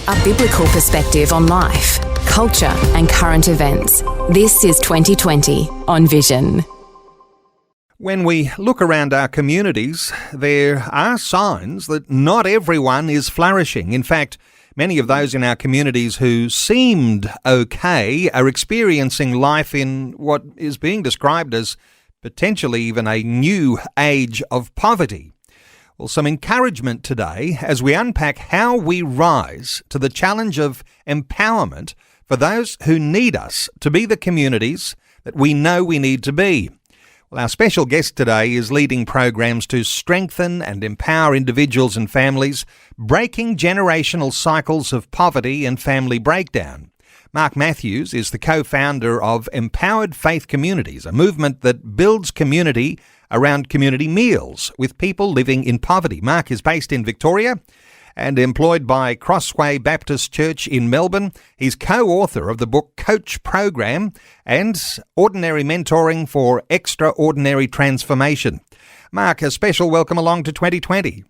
A biblical perspective on life, culture and current events. This is 2020 on Vision. When we look around our communities, there are signs that not everyone is flourishing. In fact, many of those in our communities who seemed okay are experiencing life in what is being described as potentially even a new age of poverty. Well, some encouragement today as we unpack how we rise to the challenge of empowerment for those who need us to be the communities that we know we need to be. Well, our special guest today is leading programs to strengthen and empower individuals and families, breaking generational cycles of poverty and family breakdown. Mark Matthews is the co-founder of Empowered Faith Communities, a movement that builds community around community meals with people living in poverty. Mark is based in Victoria and employed by Crossway Baptist Church in Melbourne. He's co-author of the book Coach Program and Ordinary Mentoring for Extraordinary Transformation. Mark, a special welcome along to 2020.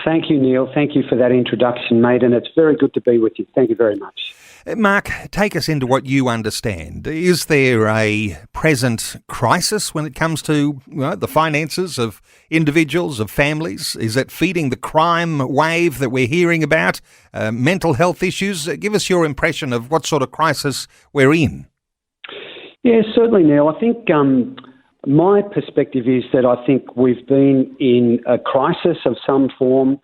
Thank you, Neil. Thank you for that introduction, mate, and it's very good to be with you. Thank you very much. Mark, take us into what you understand. Is there a present crisis when it comes to the finances of individuals, of families? Is it feeding the crime wave that we're hearing about? Mental health issues? Give us your impression of what sort of crisis we're in. Yeah, certainly, Neil. I think my perspective is that I think we've been in a crisis of some form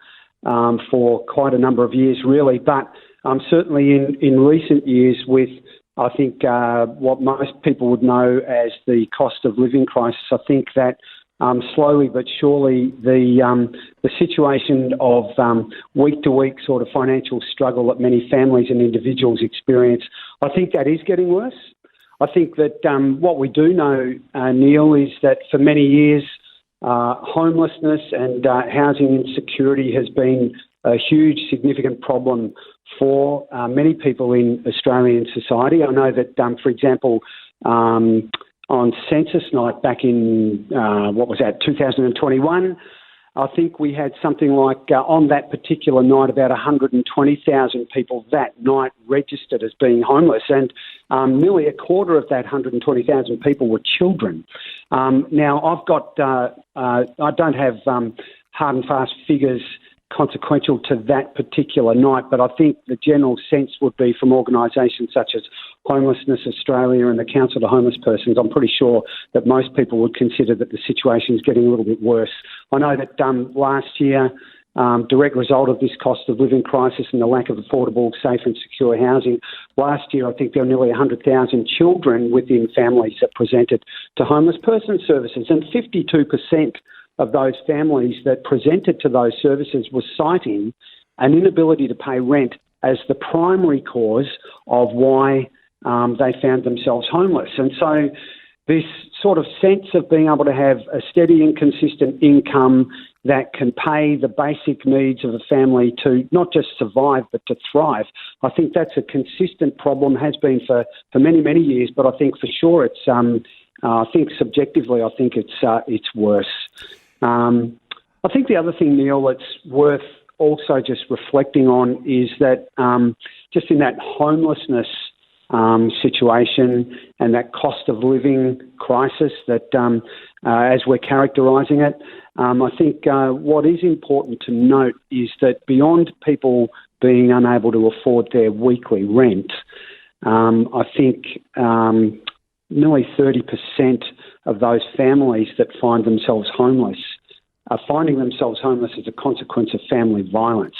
for quite a number of years, really, but certainly in recent years with, I think, what most people would know as the cost of living crisis. I think that slowly but surely the situation of week-to-week sort of financial struggle that many families and individuals experience, I think that is getting worse. I think that what we do know, Neil, is that for many years homelessness and housing insecurity has been a huge, significant problem for many people in Australian society. I know that, for example, on census night back in, 2021, I think we had something like, on that particular night, about 120,000 people that night registered as being homeless, and nearly a quarter of that 120,000 people were children. Now, I don't have hard and fast figures consequential to that particular night, but I think the general sense would be from organisations such as Homelessness Australia and the Council to Homeless Persons, I'm pretty sure that most people would consider that the situation is getting a little bit worse. I know that last year, direct result of this cost of living crisis and the lack of affordable, safe and secure housing, last year I think there were nearly 100,000 children within families that presented to homeless person services, and 52% of those families that presented to those services were citing an inability to pay rent as the primary cause of why they found themselves homeless. And so this sort of sense of being able to have a steady and consistent income that can pay the basic needs of a family to not just survive but to thrive, I think that's a consistent problem, has been for many, many years, but I think for sure it's, I think subjectively, I think it's worse. I think the other thing, Neil, that's worth also just reflecting on is that just in that homelessness situation and that cost of living crisis that as we're characterising it, I think what is important to note is that beyond people being unable to afford their weekly rent, I think nearly 30% of those families that find themselves homeless are finding themselves homeless as a consequence of family violence.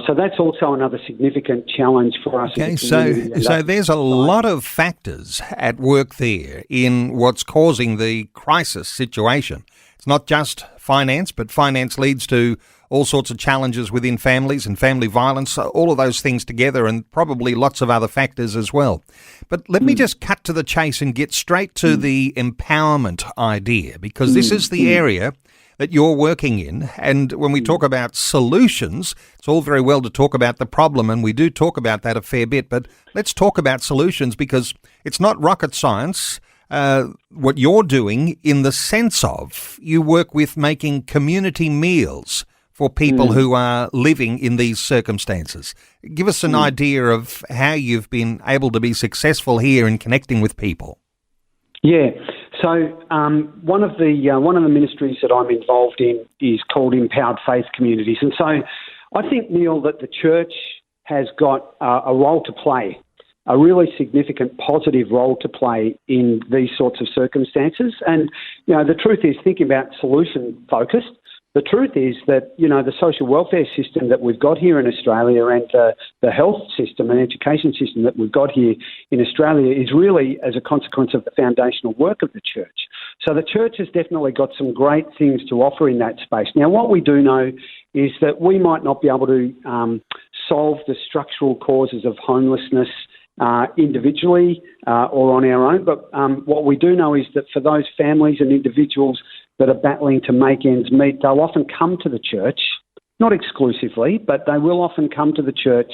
So that's also another significant challenge for us. Okay, so there's a lot of factors at work there in what's causing the crisis situation. It's not just finance, but finance leads to all sorts of challenges within families and family violence, all of those things together, and probably lots of other factors as well. But let me just cut to the chase and get straight to the empowerment idea, because this is the area that you're working in. And when we talk about solutions, it's all very well to talk about the problem, and we do talk about that a fair bit, but let's talk about solutions, because it's not rocket science. What you're doing in the sense of you work with making community meals for people who are living in these circumstances. Give us an idea of how you've been able to be successful here in connecting with people. Yeah. So one of the ministries that I'm involved in is called Empowered Faith Communities. And so I think, Neil, that the church has got a role to play, a really significant positive role to play in these sorts of circumstances. And, the truth is, thinking about solution-focused, the truth is that, the social welfare system that we've got here in Australia and the health system and education system that we've got here in Australia is really as a consequence of the foundational work of the church. So the church has definitely got some great things to offer in that space. Now, what we do know is that we might not be able to solve the structural causes of homelessness individually or on our own. But what we do know is that for those families and individuals that are battling to make ends meet, they'll often come to the church, not exclusively, but they will often come to the church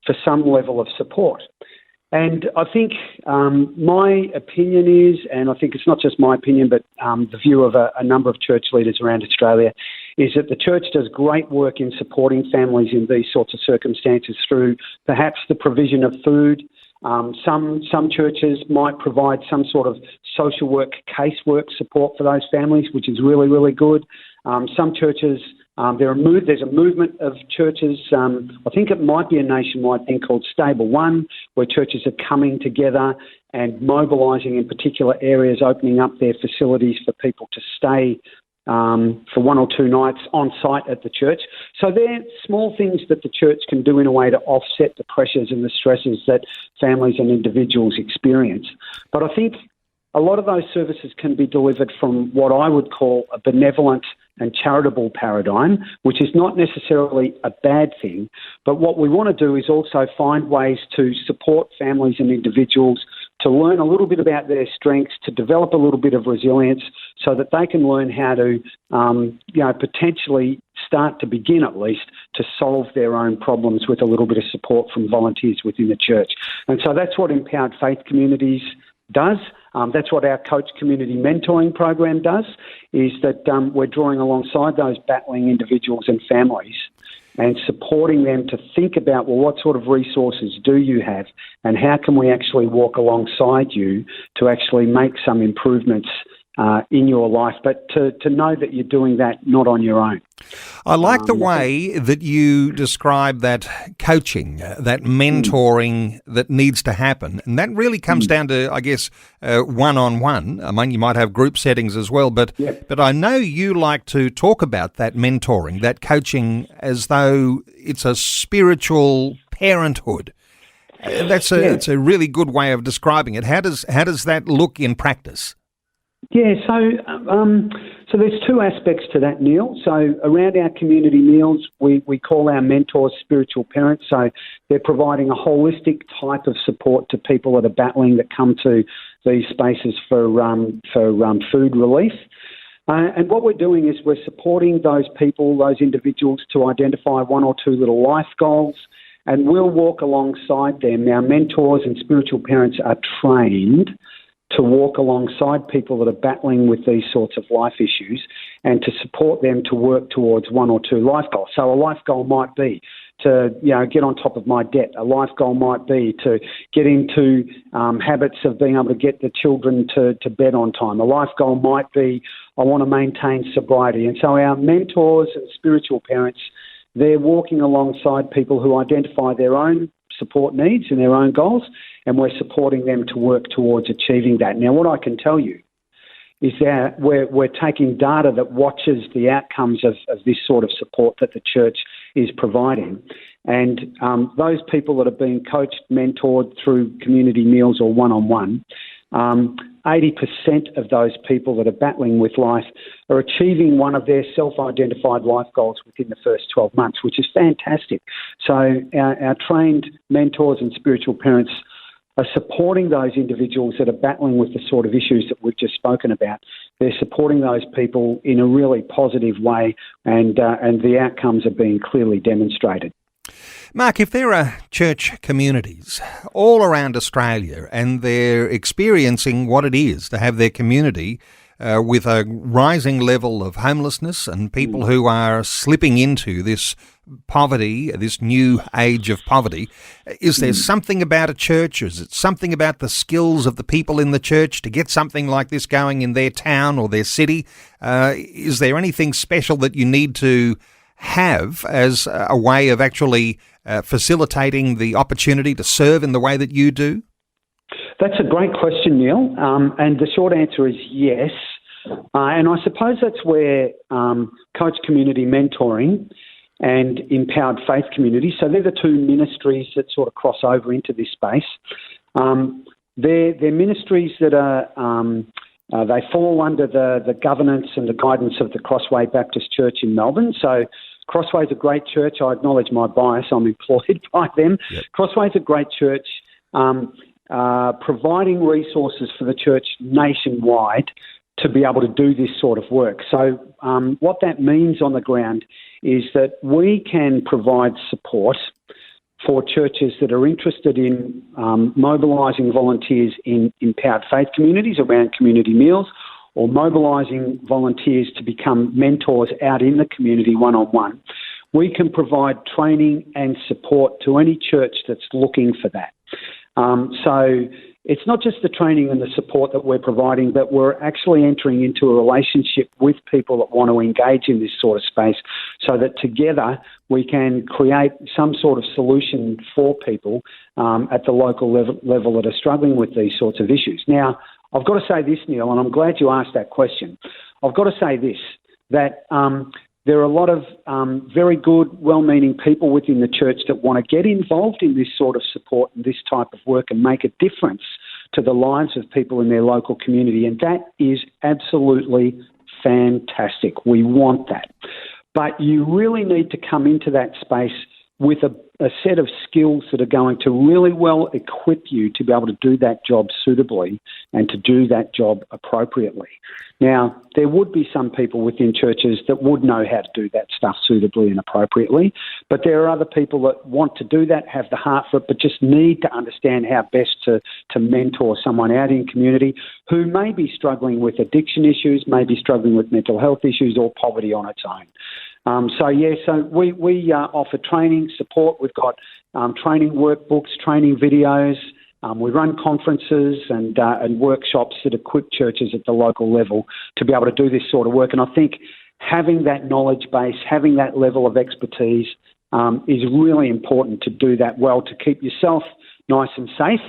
for some level of support. And I think my opinion is, and I think it's not just my opinion, but the view of a number of church leaders around Australia, is that the church does great work in supporting families in these sorts of circumstances through perhaps the provision of food. Some churches might provide some sort of social work, casework support for those families, which is really, really good. Some churches, there's a movement of churches, I think it might be a nationwide thing called Stable One, where churches are coming together and mobilising in particular areas, opening up their facilities for people to stay for 1 or 2 nights on site at the church. So they're small things that the church can do in a way to offset the pressures and the stresses that families and individuals experience. But I think a lot of those services can be delivered from what I would call a benevolent and charitable paradigm, which is not necessarily a bad thing. But what we want to do is also find ways to support families and individuals to learn a little bit about their strengths, to develop a little bit of resilience so that they can learn how to, potentially start to begin at least to solve their own problems with a little bit of support from volunteers within the church. And so that's what Empowered Faith Communities does. That's what our Coach Community Mentoring Program does, is that we're drawing alongside those battling individuals and families and supporting them to think about, well, what sort of resources do you have and how can we actually walk alongside you to actually make some improvements in your life, but to know that you're doing that not on your own. I like the way that you describe that coaching, that mentoring that needs to happen. And that really comes down to, I guess, one-on-one. I mean, you might have group settings as well, but I know you like to talk about that mentoring, that coaching, as though it's a spiritual parenthood. It's a really good way of describing it. How does that look in practice? Yeah, so there's 2 aspects to that, Neil. So around our community meals, we call our mentors spiritual parents. So they're providing a holistic type of support to people that are battling, that come to these spaces for food relief. And what we're doing is we're supporting those people, those individuals, to identify 1 or 2 little life goals, and we'll walk alongside them. Our mentors and spiritual parents are trained to walk alongside people that are battling with these sorts of life issues and to support them to work towards 1 or 2 life goals. So a life goal might be to get on top of my debt. A life goal might be to get into habits of being able to get the children to bed on time. A life goal might be I want to maintain sobriety. And so our mentors and spiritual parents, they're walking alongside people who identify their own support needs and their own goals, and we're supporting them to work towards achieving that. Now, what I can tell you is that we're taking data that watches the outcomes of this sort of support that the church is providing. And those people that are being coached, mentored through community meals or one-on-one, 80% of those people that are battling with life are achieving one of their self-identified life goals within the first 12 months, which is fantastic. So our trained mentors and spiritual parents are supporting those individuals that are battling with the sort of issues that we've just spoken about. They're supporting those people in a really positive way, and the outcomes are being clearly demonstrated. Mark, if there are church communities all around Australia and they're experiencing what it is to have their community with a rising level of homelessness and people who are slipping into this poverty, this new age of poverty. Is there something about a church, or is it something about the skills of the people in the church to get something like this going in their town or their city? Is there anything special that you need to have as a way of actually facilitating the opportunity to serve in the way that you do? That's a great question, Neil. And the short answer is yes. And I suppose that's where Coach Community Mentoring and Empowered Faith Community, so they're the two ministries that sort of cross over into this space. They're ministries that are, they fall under the governance and the guidance of the Crossway Baptist Church in Melbourne. So Crossway's a great church. I acknowledge my bias. I'm employed by them. Yep. Crossway's a great church, providing resources for the church nationwide to be able to do this sort of work. So what that means on the ground is that we can provide support for churches that are interested in mobilising volunteers in empowered faith communities around community meals, or mobilising volunteers to become mentors out in the community one-on-one. We can provide training and support to any church that's looking for that. So it's not just the training and the support that we're providing, but we're actually entering into a relationship with people that want to engage in this sort of space, so that together we can create some sort of solution for people at the local level that are struggling with these sorts of issues. Now, I've got to say this, Neil, and I'm glad you asked that question. I've got to say this, that there are a lot of very good, well-meaning people within the church that want to get involved in this sort of support and this type of work and make a difference to the lives of people in their local community, and that is absolutely fantastic. We want that. But you really need to come into that space with a set of skills that are going to really well equip you to be able to do that job suitably and to do that job appropriately. Now, there would be some people within churches that would know how to do that stuff suitably and appropriately, but there are other people that want to do that, have the heart for it, but just need to understand how best to mentor someone out in community who may be struggling with addiction issues, may be struggling with mental health issues or poverty on its own. So we offer training, support. We've got training workbooks, training videos. We run conferences and workshops that equip churches at the local level to be able to do this sort of work. And I think having that knowledge base, having that level of expertise is really important to do that well, to keep yourself nice and safe,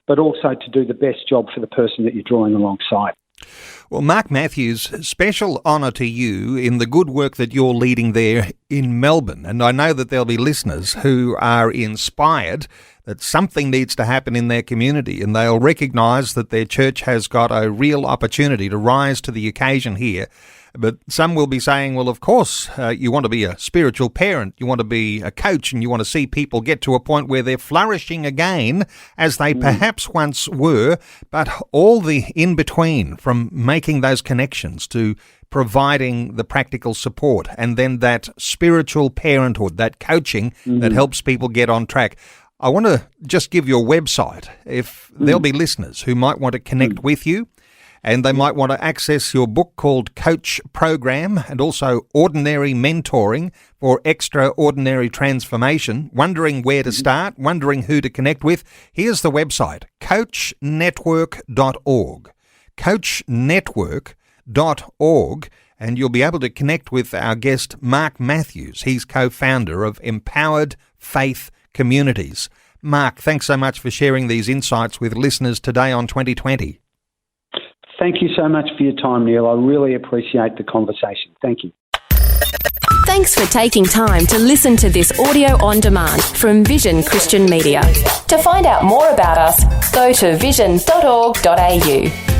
but also to do the best job for the person that you're drawing alongside. Well, Mark Matthews, special honour to you in the good work that you're leading there in Melbourne. And I know that there'll be listeners who are inspired that something needs to happen in their community, and they'll recognise that their church has got a real opportunity to rise to the occasion here. But some will be saying, well, of course, you want to be a spiritual parent, you want to be a coach, and you want to see people get to a point where they're flourishing again as they perhaps once were, but all the in-between, from making those connections to providing the practical support, and then that spiritual parenthood, that coaching that helps people get on track. I want to just give your website if there'll be listeners who might want to connect with you, and they might want to access your book called Coach Program, and also Ordinary Mentoring for Extraordinary Transformation, wondering where to start, wondering who to connect with. Here's the website, coachnetwork.org. coachnetwork.org, and you'll be able to connect with our guest, Mark Matthews. He's co-founder of Empowered Faith Communities. Mark, thanks so much for sharing these insights with listeners today on 2020. Thank you so much for your time, Neil. I really appreciate the conversation. Thank you. Thanks for taking time to listen to this audio on demand from Vision Christian Media. To find out more about us, go to vision.org.au.